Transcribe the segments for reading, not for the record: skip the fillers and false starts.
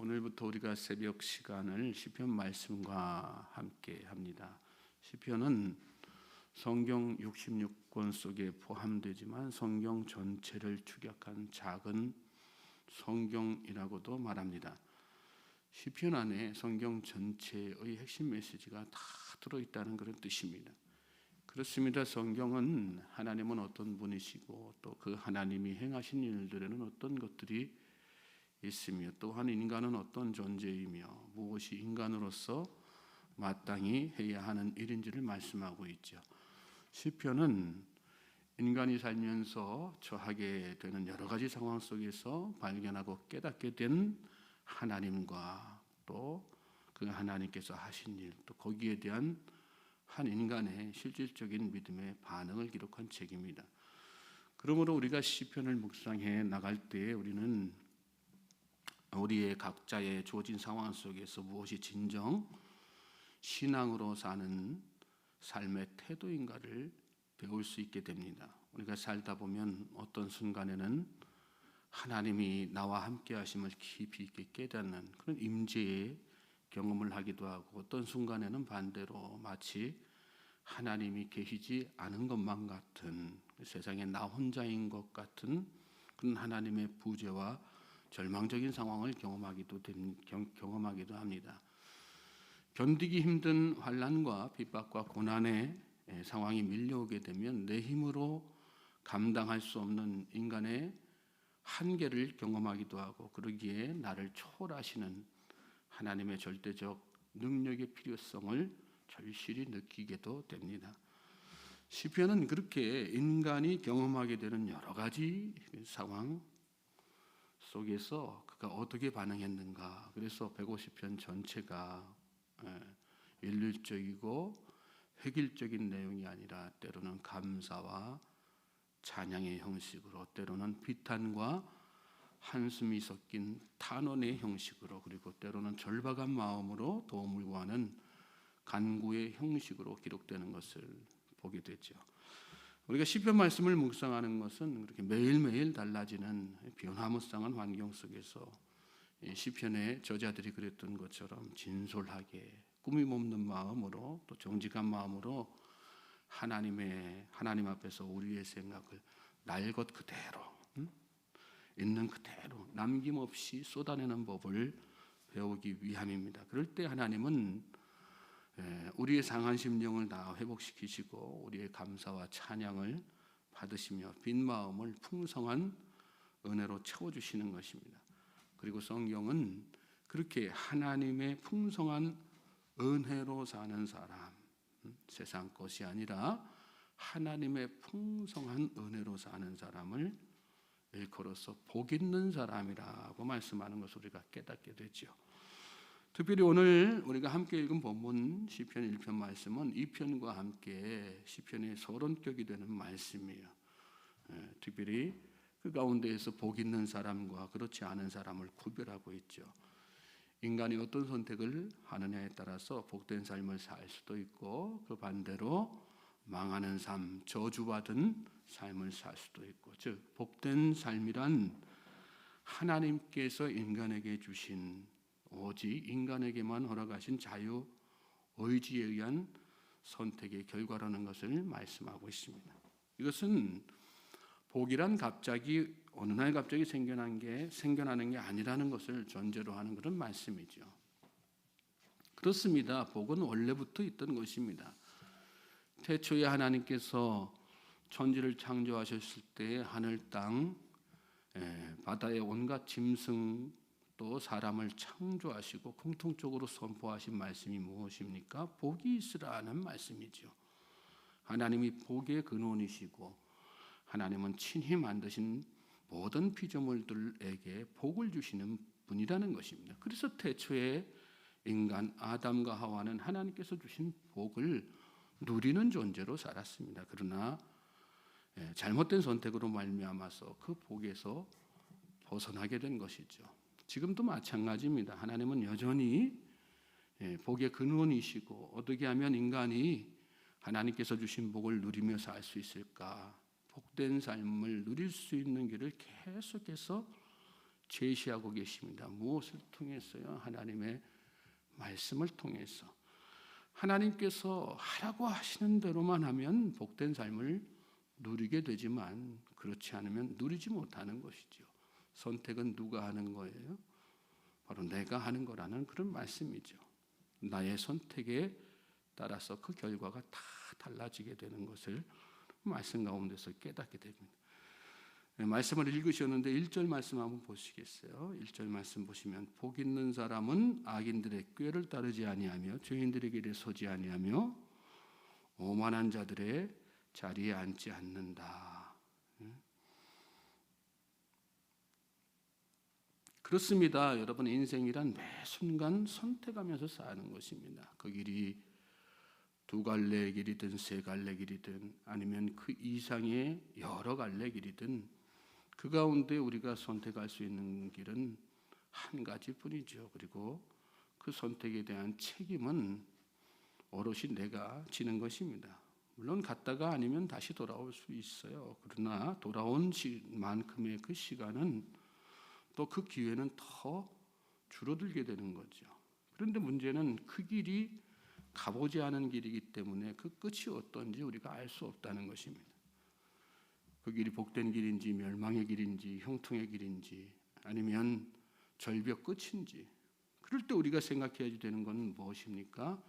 오늘부터 우리가 새벽 시간을 시편 말씀과 함께 합니다. 시편은 성경 66권 속에 포함되지만 성경 전체를 축약한 작은 성경이라고도 말합니다. 시편 안에 성경 전체의 핵심 메시지가 다 들어있다는 그런 뜻입니다. 그렇습니다. 성경은 하나님은 어떤 분이시고 또 그 하나님이 행하신 일들에는 어떤 것들이 있으며 또한 인간은 어떤 존재이며 무엇이 인간으로서 마땅히 해야 하는 일인지를 말씀하고 있죠. 시편은 인간이 살면서 처하게 되는 여러 가지 상황 속에서 발견하고 깨닫게 된 하나님과 또 그 하나님께서 하신 일, 또 거기에 대한 한 인간의 실질적인 믿음의 반응을 기록한 책입니다. 그러므로 우리가 시편을 묵상해 나갈 때 우리는 우리의 각자의 주어진 상황 속에서 무엇이 진정 신앙으로 사는 삶의 태도인가를 배울 수 있게 됩니다. 우리가 살다 보면 어떤 순간에는 하나님이 나와 함께 하심을 깊이 있게 깨닫는 그런 임재의 경험을 하기도 하고, 어떤 순간에는 반대로 마치 하나님이 계시지 않은 것만 같은, 세상에 나 혼자인 것 같은 그런 하나님의 부재와 절망적인 상황을 경험하기도 합니다. 견디기 힘든 환난과 핍박과 고난의 상황이 밀려오게 되면 내 힘으로 감당할 수 없는 인간의 한계를 경험하기도 하고, 그러기에 나를 초월하시는 하나님의 절대적 능력의 필요성을 절실히 느끼게도 됩니다. 시편은 그렇게 인간이 경험하게 되는 여러 가지 상황 속에서 그가 어떻게 반응했는가, 그래서 150편 전체가 일률적이고 획일적인 내용이 아니라 때로는 감사와 찬양의 형식으로, 때로는 비탄과 한숨이 섞인 탄원의 형식으로, 그리고 때로는 절박한 마음으로 도움을 구하는 간구의 형식으로 기록되는 것을 보게 되죠. 우리가 시편 말씀을 묵상하는 것은 그렇게 매일매일 달라지는 변화무쌍한 환경 속에서 시편의 저자들이 그랬던 것처럼 진솔하게 꾸밈 없는 마음으로, 또 정직한 마음으로 하나님 앞에서 우리의 생각을 날 것 그대로, 있는 그대로 남김없이 쏟아내는 법을 배우기 위함입니다. 그럴 때 하나님은 우리의 상한 심령을 다 회복시키시고 우리의 감사와 찬양을 받으시며 빈 마음을 풍성한 은혜로 채워주시는 것입니다. 그리고 성경은 그렇게 하나님의 풍성한 은혜로 사는 사람, 세상 것이 아니라 하나님의 풍성한 은혜로 사는 사람을 일컬어서 복 있는 사람이라고 말씀하는 것을 우리가 깨닫게 되죠. 특별히 오늘 우리가 함께 읽은 본문 시편 1편 말씀은 2편과 함께 시편의 서론격이 되는 말씀이에요. 특별히 그 가운데에서 복 있는 사람과 그렇지 않은 사람을 구별하고 있죠. 인간이 어떤 선택을 하느냐에 따라서 복된 삶을 살 수도 있고, 그 반대로 망하는 삶, 저주받은 삶을 살 수도 있고, 즉 복된 삶이란 하나님께서 인간에게 주신, 오직 인간에게만 허락하신 자유 의지에 의한 선택의 결과라는 것을 말씀하고 있습니다. 이것은 복이란 갑자기 어느 날 갑자기 생겨나는 게 아니라는 것을 전제로 하는 그런 말씀이죠. 그렇습니다. 복은 원래부터 있던 것입니다. 태초에 하나님께서 천지를 창조하셨을 때 하늘, 땅, 바다의 온갖 짐승 또 사람을 창조하시고 공통적으로 선포하신 말씀이 무엇입니까? 복이 있으라는 말씀이죠. 하나님이 복의 근원이시고 하나님은 친히 만드신 모든 피조물들에게 복을 주시는 분이라는 것입니다. 그래서 태초에 인간 아담과 하와는 하나님께서 주신 복을 누리는 존재로 살았습니다. 그러나 잘못된 선택으로 말미암아서 그 복에서 벗어나게 된 것이죠. 지금도 마찬가지입니다. 하나님은 여전히 복의 근원이시고, 어떻게 하면 인간이 하나님께서 주신 복을 누리며 살 수 있을까, 복된 삶을 누릴 수 있는 길을 계속해서 제시하고 계십니다. 무엇을 통해서요? 하나님의 말씀을 통해서. 하나님께서 하라고 하시는 대로만 하면 복된 삶을 누리게 되지만 그렇지 않으면 누리지 못하는 것이죠. 선택은 누가 하는 거예요? 바로 내가 하는 거라는 그런 말씀이죠. 나의 선택에 따라서 그 결과가 다 달라지게 되는 것을 말씀 가운데서 깨닫게 됩니다. 말씀을 읽으셨는데 1절 말씀 한번 보시겠어요? 1절 말씀 보시면 복 있는 사람은 악인들의 꾀를 따르지 아니하며 죄인들의 길에 서지 아니하며 오만한 자들의 자리에 앉지 않는다. 그렇습니다. 여러분, 인생이란 매 순간 선택하면서 사는 것입니다. 그 길이 두 갈래 길이든 세 갈래 길이든 아니면 그 이상의 여러 갈래 길이든 그 가운데 우리가 선택할 수 있는 길은 한 가지뿐이죠. 그리고 그 선택에 대한 책임은 오롯이 내가 지는 것입니다. 물론 갔다가 아니면 다시 돌아올 수 있어요. 그러나 돌아온 만큼의 그 시간은 또 그 기회는 더 줄어들게 되는 거죠. 그런데 문제는 그 길이 가보지 않은 길이기 때문에 그 끝이 어떤지 우리가 알 수 없다는 것입니다. 그 길이 복된 길인지 멸망의 길인지 형통의 길인지 아니면 절벽 끝인지, 그럴 때 우리가 생각해야 되는 건 무엇입니까?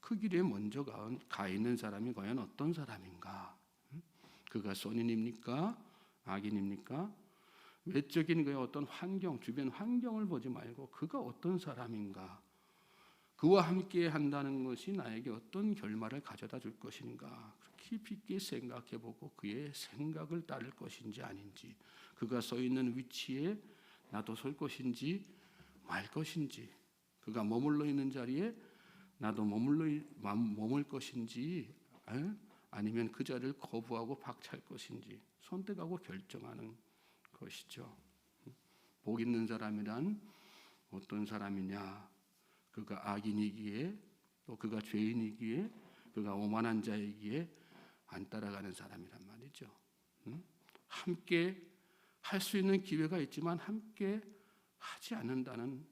그 길에 먼저 가 있는 사람이 과연 어떤 사람인가? 그가 선인입니까? 악인입니까? 외적인 그의 어떤 환경, 주변 환경을 보지 말고 그가 어떤 사람인가? 그와 함께 한다는 것이 나에게 어떤 결말을 가져다 줄 것인가? 깊이 있게 생각해보고 그의 생각을 따를 것인지 아닌지, 그가 서 있는 위치에 나도 설 것인지 말 것인지, 그가 머물러 있는 자리에 나도 머물 것인지, 아니면 그 자리를 거부하고 박차할 것인지 선택하고 결정하는 것이죠. 복 있는 사람이란 어떤 사람이냐? 그가 악인이기에 또 그가 죄인이기에 그가 오만한 자이기에 안 따라가는 사람이란 말이죠. 함께 할 수 있는 기회가 있지만 함께 하지 않는다는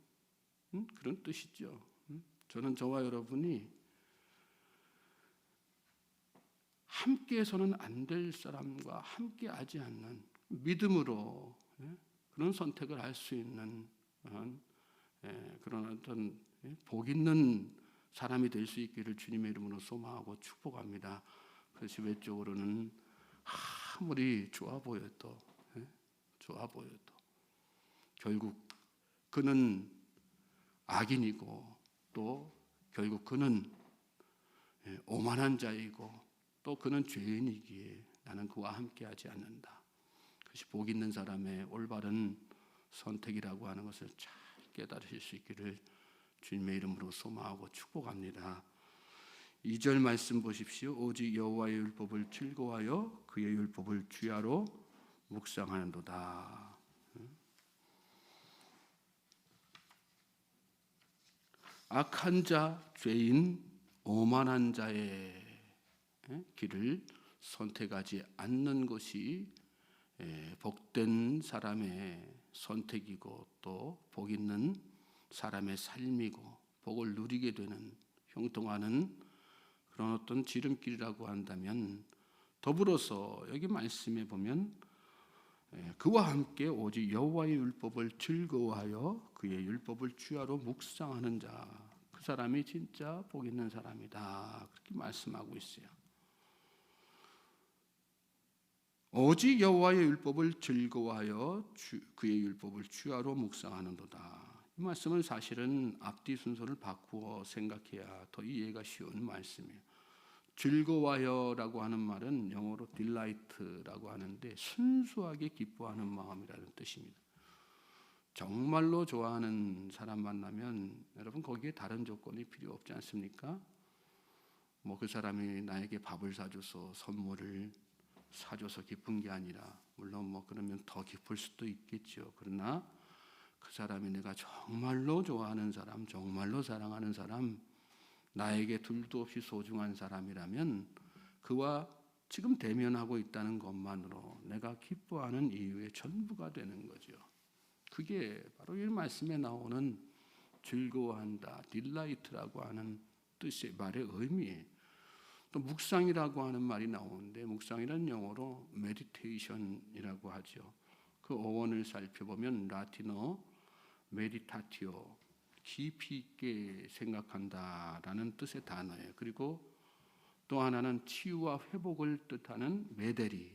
그런 뜻이죠. 저는 저와 여러분이 함께해서는 안 될 사람과 함께 하지 않는 믿음으로 그런 선택을 할 수 있는 그런 어떤 복 있는 사람이 될 수 있기를 주님의 이름으로 소망하고 축복합니다. 그래서 외적으로는 아무리 좋아 보여도 결국 그는 악인이고 또 결국 그는 오만한 자이고 또 그는 죄인이기에 나는 그와 함께하지 않는다. 그것이 복 있는 사람의 올바른 선택이라고 하는 것을 잘 깨달으실 수 있기를 주님의 이름으로 소망하고 축복합니다. 2절 말씀 보십시오. 오직 여호와의 율법을 즐거워하여 그의 율법을 주야로 묵상하는도다. 악한 자, 죄인, 오만한 자의 길을 선택하지 않는 것이 복된 사람의 선택이고 또 복 있는 사람의 삶이고 복을 누리게 되는 형통하는 그런 어떤 지름길이라고 한다면, 더불어서 여기 말씀에 보면 그와 함께 오직 여호와의 율법을 즐거워하여 그의 율법을 주야로 묵상하는 자, 그 사람이 진짜 복 있는 사람이다, 그렇게 말씀하고 있어요. 오직 여호와의 율법을 즐거워하여 그의 율법을 주야로 묵상하는도다. 이 말씀은 사실은 앞뒤 순서를 바꾸어 생각해야 더 이해가 쉬운 말씀이에요. 즐거워하여라고 하는 말은 영어로 delight라고 하는데 순수하게 기뻐하는 마음이라는 뜻입니다. 정말로 좋아하는 사람 만나면 여러분 거기에 다른 조건이 필요 없지 않습니까? 뭐 그 사람이 나에게 밥을 사줘서 선물을 사줘서 기쁜 게 아니라, 물론 뭐 그러면 더 기쁠 수도 있겠죠. 그러나 그 사람이 내가 정말로 좋아하는 사람, 정말로 사랑하는 사람, 나에게 둘도 없이 소중한 사람이라면 그와 지금 대면하고 있다는 것만으로 내가 기뻐하는 이유의 전부가 되는 거죠. 그게 바로 이 말씀에 나오는 즐거워한다, 딜라이트라고 하는 뜻의 말의 의미예요. 또 묵상이라고 하는 말이 나오는데 묵상이라는 영어로 메디테이션이라고 하죠. 그 어원을 살펴보면 라틴어 메디타티오, 깊이 있게 생각한다라는 뜻의 단어예요. 그리고 또 하나는 치유와 회복을 뜻하는 메데리,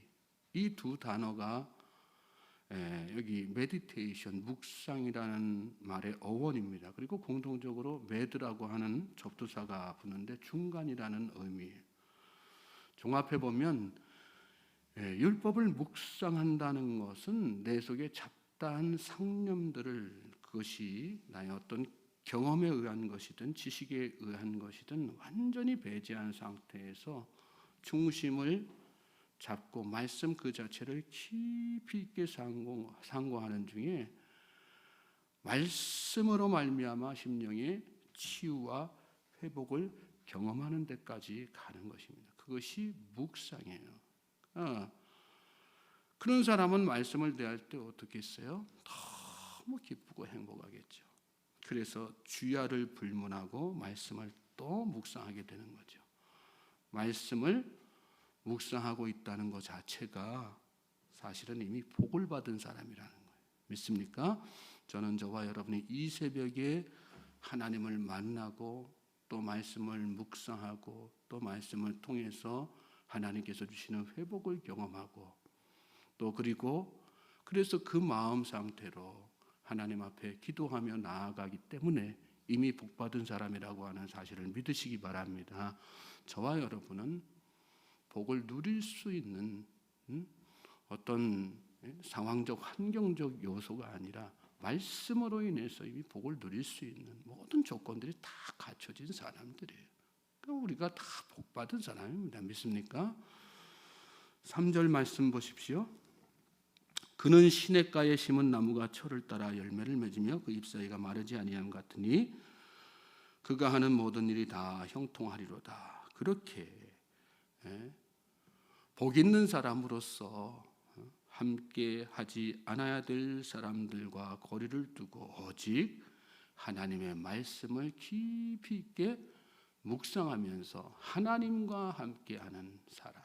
이 두 단어가 여기 메디테이션, 묵상이라는 말의 어원입니다. 그리고 공통적으로 메드라고 하는 접두사가 붙는데 중간이라는 의미예요. 종합해 보면 율법을 묵상한다는 것은 내 속에 잡다한 상념들을, 그것이 나의 어떤 경험에 의한 것이든 지식에 의한 것이든 완전히 배제한 상태에서 중심을 잡고 말씀 그 자체를 깊이 있게 상고하는 중에 말씀으로 말미암아 심령의 치유와 회복을 경험하는 데까지 가는 것입니다. 그것이 묵상이에요. 그런 사람은 말씀을 대할 때 어떻게 했어요? 너무 기쁘고 행복하겠죠. 그래서 주야를 불문하고 말씀을 또 묵상하게 되는 거죠. 말씀을 묵상하고 있다는 것 자체가 사실은 이미 복을 받은 사람이라는 거예요. 믿습니까? 저는 저와 여러분이 이 새벽에 하나님을 만나고 또 말씀을 묵상하고 또 말씀을 통해서 하나님께서 주시는 회복을 경험하고 또 그래서 그 마음 상태로 하나님 앞에 기도하며 나아가기 때문에 이미 복받은 사람이라고 하는 사실을 믿으시기 바랍니다. 저와 여러분은 복을 누릴 수 있는 어떤 상황적 환경적 요소가 아니라 말씀으로 인해서 이미 복을 누릴 수 있는 모든 조건들이 다 갖춰진 사람들이에요. 그러니까 우리가 다 복받은 사람입니다. 믿습니까? 3절 말씀 보십시오. 그는 시냇가에 심은 나무가 철을 따라 열매를 맺으며 그 잎사귀가 마르지 아니함 같으니 그가 하는 모든 일이 다 형통하리로다. 그렇게 복 있는 사람으로서 함께 하지 않아야 될 사람들과 거리를 두고 오직 하나님의 말씀을 깊이 있게 묵상하면서 하나님과 함께하는 사람,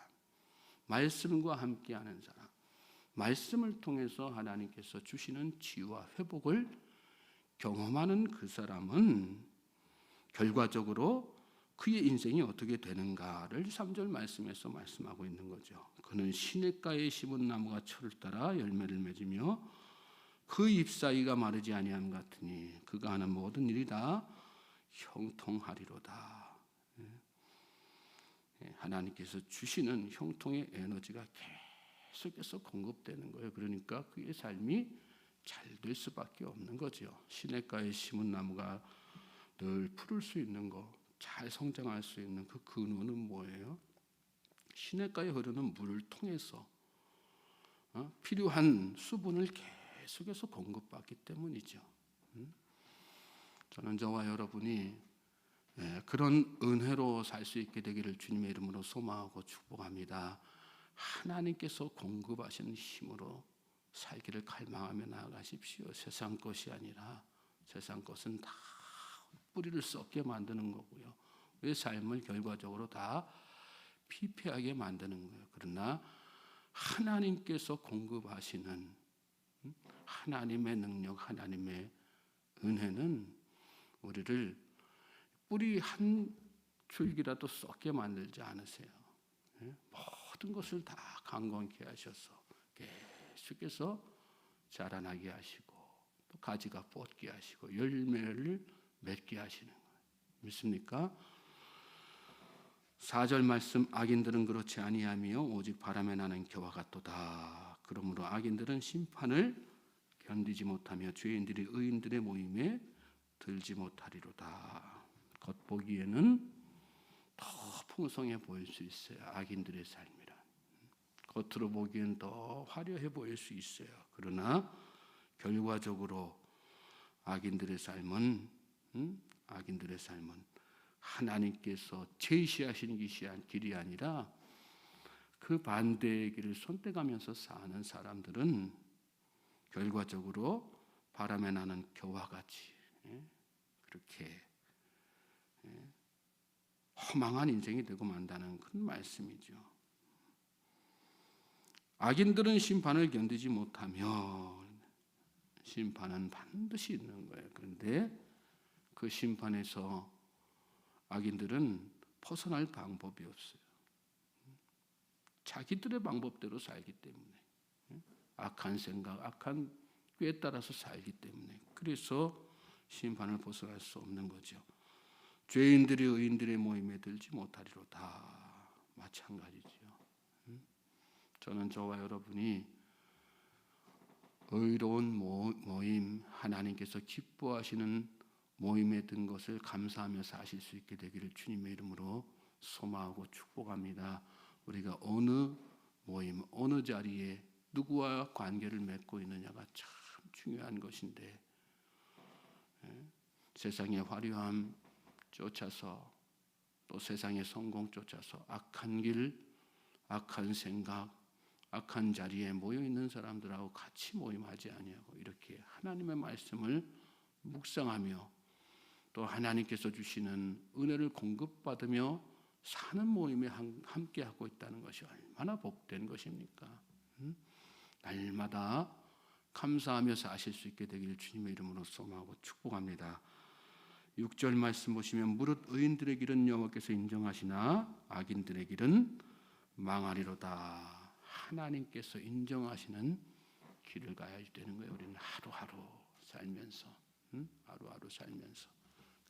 말씀과 함께하는 사람, 말씀을 통해서 하나님께서 주시는 치유와 회복을 경험하는 그 사람은 결과적으로 그의 인생이 어떻게 되는가를 3절 말씀에서 말씀하고 있는 거죠. 그는 시냇가에 심은 나무가 철을 따라 열매를 맺으며 그 잎사귀가 마르지 아니함 같으니 그가 하는 모든 일이 다 형통하리로다. 하나님께서 주시는 형통의 에너지가 계속해서 공급되는 거예요. 그러니까 그의 삶이 잘 될 수밖에 없는 거죠. 시냇가에 심은 나무가 늘 푸를 수 있는 거, 잘 성장할 수 있는 그 근원은 뭐예요? 시냇가에 흐르는 물을 통해서 필요한 수분을 계속해서 공급받기 때문이죠. 저는 저와 여러분이 그런 은혜로 살 수 있게 되기를 주님의 이름으로 소망하고 축복합니다. 하나님께서 공급하시는 힘으로 살기를 갈망하며 나아가십시오. 세상 것이 아니라 세상 것은 다 뿌리를 썩게 만드는 거고요. 우리의 삶을 결과적으로 다 피폐하게 만드는 거예요. 그러나 하나님께서 공급하시는 하나님의 능력, 하나님의 은혜는 우리를 뿌리 한 줄기라도 썩게 만들지 않으세요. 모든 것을 다 강건케 하셔서 계속해서 자라나게 하시고 또 가지가 뻗게 하시고 열매를 맺게 하시는 거예요. 믿습니까? 4절 말씀, 악인들은 그렇지 아니하며 오직 바람에 나는 겨와 같도다. 그러므로 악인들은 심판을 견디지 못하며 죄인들이 의인들의 모임에 들지 못하리로다. 겉보기에는 더 풍성해 보일 수 있어요. 악인들의 삶이란 겉으로 보기엔 더 화려해 보일 수 있어요. 그러나 결과적으로 악인들의 삶은 하나님께서 제시하신 길이 아니라 그 반대의 길을 손떼가면서 사는 사람들은 결과적으로 바람에 나는 겨와 같이 그렇게 허망한 인생이 되고 만다는 그런 말씀이죠. 악인들은 심판을 견디지 못하며 심판은 반드시 있는 거예요. 그런데 그 심판에서 악인들은 벗어날 방법이 없어요. 자기들의 방법대로 살기 때문에, 악한 생각, 악한 꾀에 따라서 살기 때문에, 그래서 심판을 벗어날 수 없는 거죠. 죄인들이 의인들의 모임에 들지 못하리로다. 마찬가지죠. 저는 저와 여러분이 의로운 모임, 하나님께서 기뻐하시는 모임에 든 것을 감사하며 사실 수 있게 되기를 주님의 이름으로 소망하고 축복합니다. 우리가 어느 모임, 어느 자리에 누구와 관계를 맺고 있느냐가 참 중요한 것인데, 세상의 화려함 쫓아서, 또 세상의 성공 쫓아서 악한 길, 악한 생각, 악한 자리에 모여 있는 사람들하고 같이 모임하지 아니하고 이렇게 하나님의 말씀을 묵상하며 또 하나님께서 주시는 은혜를 공급받으며 사는 모임에 함께하고 있다는 것이 얼마나 복된 것입니까? 날마다 감사하며 사실 수 있게 되기를 주님의 이름으로 소망하고 축복합니다. 6절 말씀 보시면 무릇 의인들의 길은 여호와께서 인정하시나 악인들의 길은 망하리로다. 하나님께서 인정하시는 길을 가야 되는 거예요. 우리는 하루하루 살면서, 하루하루 살면서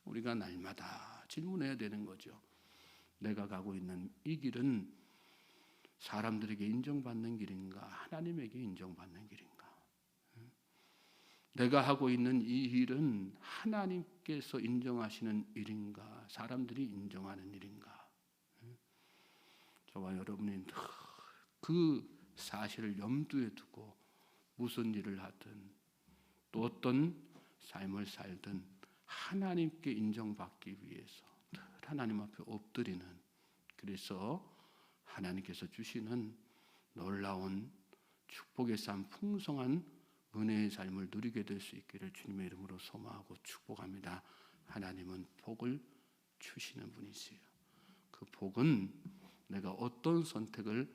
우리가 날마다 질문해야 되는 거죠. 내가 가고 있는 이 길은 사람들에게 인정받는 길인가, 하나님에게 인정받는 길인가? 내가 하고 있는 이 일은 하나님께서 인정하시는 일인가, 사람들이 인정하는 일인가? 저와 여러분이 그 사실을 염두에 두고 무슨 일을 하든 또 어떤 삶을 살든 하나님께 인정받기 위해서 늘 하나님 앞에 엎드리는, 그래서 하나님께서 주시는 놀라운 축복의 삶, 풍성한 은혜의 삶을 누리게 될 수 있기를 주님의 이름으로 소망하고 축복합니다. 하나님은 복을 주시는 분이세요. 그 복은 내가 어떤 선택을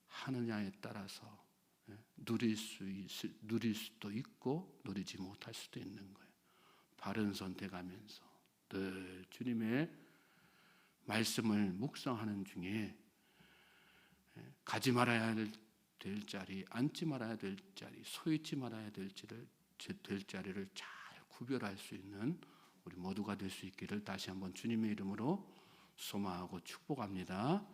하느냐에 따라서 누릴 수도 있고 누리지 못할 수도 있는 거예요. 바른 선택하면서 늘 주님의 말씀을 묵상하는 중에 가지 말아야 될 자리, 앉지 말아야 될 자리, 서 있지 말아야 될 자리를 잘 구별할 수 있는 우리 모두가 될 수 있기를 다시 한번 주님의 이름으로 소망하고 축복합니다.